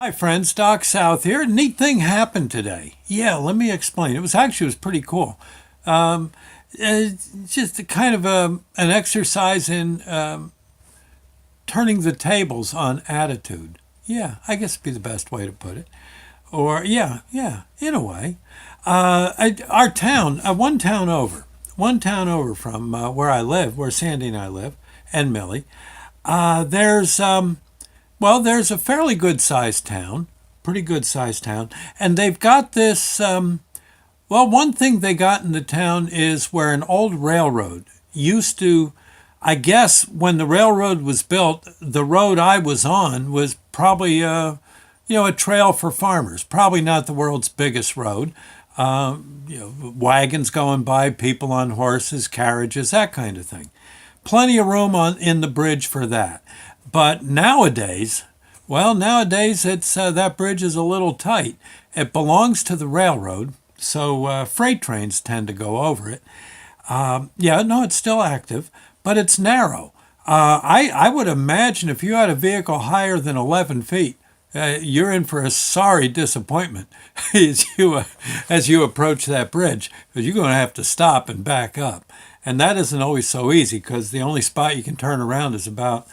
Hi friends, Doc South here. Neat thing happened today. Yeah, let me explain. It was pretty cool. Um, uh, just a kind of an exercise in turning the tables on attitude. Yeah, I guess would be the best way to put it. Or yeah, in a way. Our town, one town over from where I live, where Sandy and I live, and Millie. There's there's a fairly good sized town, pretty good sized town, and they've got this. One thing they got in the town is where an old railroad used to. I guess when the railroad was built, the road I was on was probably a trail for farmers. Probably not the world's biggest road. Wagons going by, people on horses, carriages, that kind of thing. Plenty of room on in the bridge for that. But nowadays it's that bridge is a little tight. It belongs to the railroad, so freight trains tend to go over it. Yeah, no, it's still active, but it's narrow. I would imagine if you had a vehicle higher than 11 feet, you're in for a sorry disappointment as you approach that bridge, because you're going to have to stop and back up, and that isn't always so easy because the only spot you can turn around is about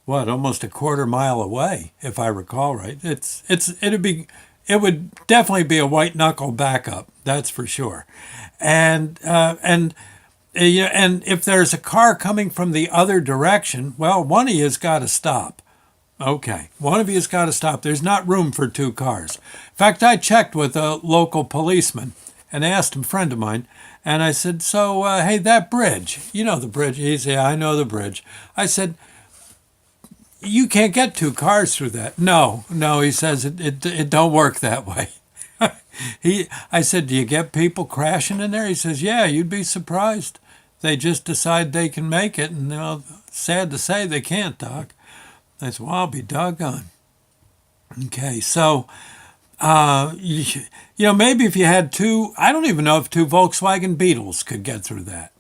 almost a quarter mile away, if I recall right. It would definitely be a white knuckle backup, that's for sure, and if there's a car coming from the other direction, well, one of you's got to stop. Okay, one of you's got to stop. There's not room for two cars. In fact, I checked with a local policeman and asked him, a friend of mine, and I said, "So, hey, that bridge, you know the bridge?" He said, "Yeah, I know the bridge." I said, "You can't get two cars through that." No, no, he says it don't work that way. I said, "Do you get people crashing in there?" He says, "Yeah, you'd be surprised. They just decide they can make it, and sad to say they can't, Doc." I said, "Well, I'll be doggone." Okay, so maybe if you had two, I don't even know if two Volkswagen Beetles could get through that.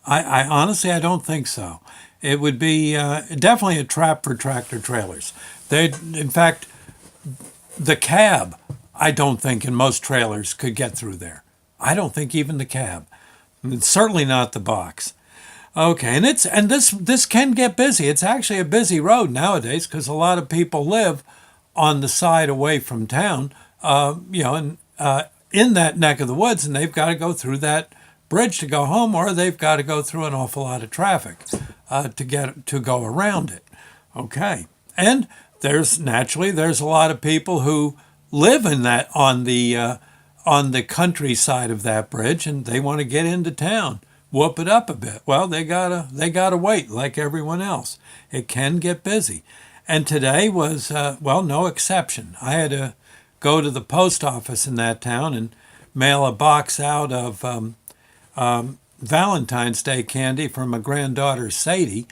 I honestly, I don't think so. It would be definitely a trap for tractor trailers. In fact, the cab, I don't think in most trailers could get through there. I don't think even the cab. And certainly not the box. Okay, and this can get busy. It's actually a busy road nowadays because a lot of people live on the side away from town, and in that neck of the woods, and they've got to go through that bridge to go home, or they've got to go through an awful lot of traffic to go around it. Okay, and there's a lot of people who live in that on the countryside of that bridge, and they want to get into town, whoop it up a bit. Well, they gotta wait like everyone else. It can get busy, and today was no exception. I had to go to the post office in that town and mail a box out of Valentine's Day candy for my granddaughter Sadie.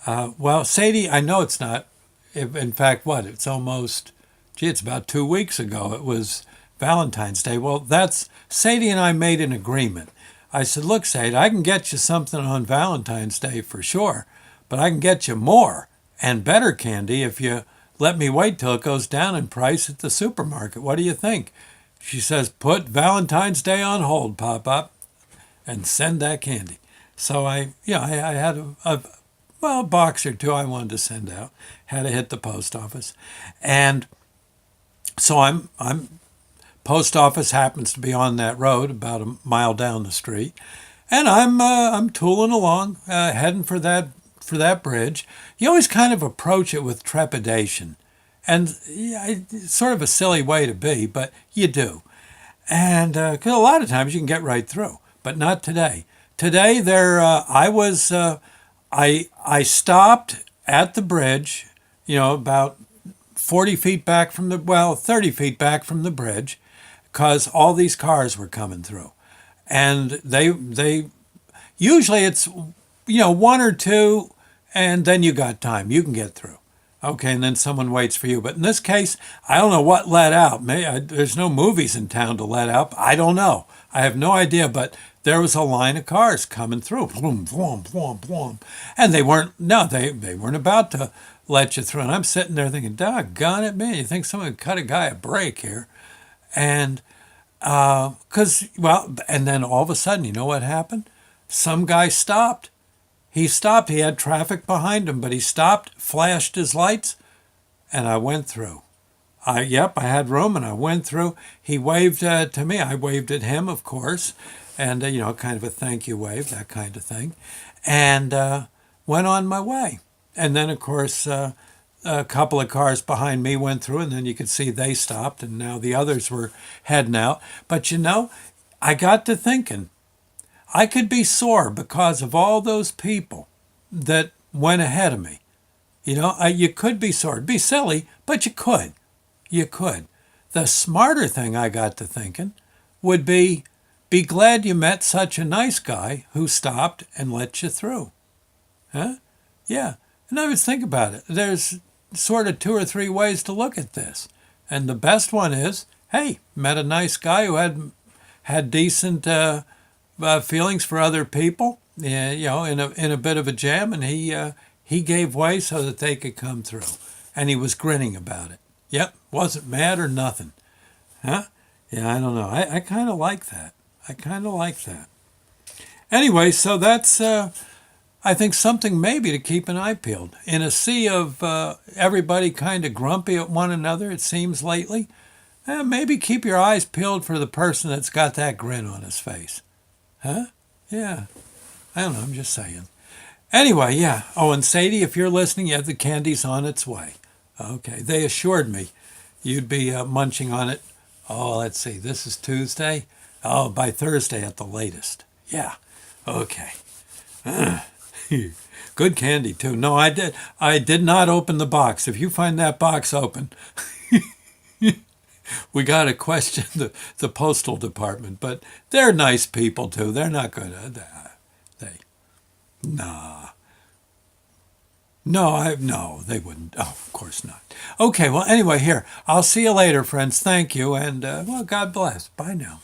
Sadie, I know it's not. In fact, it's almost, it's about 2 weeks ago. It was Valentine's Day. Well, that's Sadie and I made an agreement. I said, "Look, Sadie, I can get you something on Valentine's Day for sure, but I can get you more and better candy if you let me wait till it goes down in price at the supermarket. What do you think?" She says, "Put Valentine's Day on hold, Pop-Up, and send that candy." So I had a box or two I wanted to send out. Had to hit the post office, and so I'm post office happens to be on that road about a mile down the street, and I'm tooling along, heading for that bridge. You always kind of approach it with trepidation, and yeah, it's sort of a silly way to be, but you do. And 'cause a lot of times you can get right through, but not today. Today there, I stopped at the bridge, about 40 feet back from 30 feet back from the bridge, because all these cars were coming through, and they usually it's one or two, and then you got time, you can get through. Okay, and then someone waits for you. But in this case, I don't know what let out. There's no movies in town to let out. I don't know. I have no idea. But there was a line of cars coming through, boom, boom, boom, boom, and they weren't. No, they weren't about to let you through. And I'm sitting there thinking, doggone it, man, you think someone would cut a guy a break here? And and then all of a sudden, you know what happened? Some guy stopped. He stopped. He had traffic behind him, but he stopped, flashed his lights, and I went through. I had room and I went through. He waved to me. I waved at him, of course, and, kind of a thank you wave, that kind of thing, and went on my way. And then, of course, a couple of cars behind me went through, and then you could see they stopped, and now the others were heading out. But, I got to thinking, I could be sore because of all those people that went ahead of me. You could be sore. It'd be silly, but you could. You could. The smarter thing I got to thinking would be glad you met such a nice guy who stopped and let you through. Huh? Yeah. And I was think about it. There's sort of two or three ways to look at this. And the best one is, hey, met a nice guy who had decent feelings for other people, in a bit of a jam, and he gave way so that they could come through. And he was grinning about it. Yep, wasn't mad or nothing. Huh? Yeah, I don't know. I kind of like that. I kind of like that. Anyway, so that's, I think, something maybe to keep an eye peeled. In a sea of everybody kind of grumpy at one another, it seems lately, maybe keep your eyes peeled for the person that's got that grin on his face. Huh? Yeah. I don't know. I'm just saying. Anyway, yeah. Oh, and Sadie, if you're listening, yeah, the candy's on its way. Okay. They assured me you'd be munching on it. Oh, let's see. This is Tuesday. Oh, by Thursday at the latest. Yeah. Okay. Good candy too. No, I did not open the box. If you find that box open, we got to question the postal department. But they're nice people too. They're not going to. Nah. No, they wouldn't. Oh, of course not. Okay, well, anyway, here. I'll see you later, friends. Thank you, and, God bless. Bye now.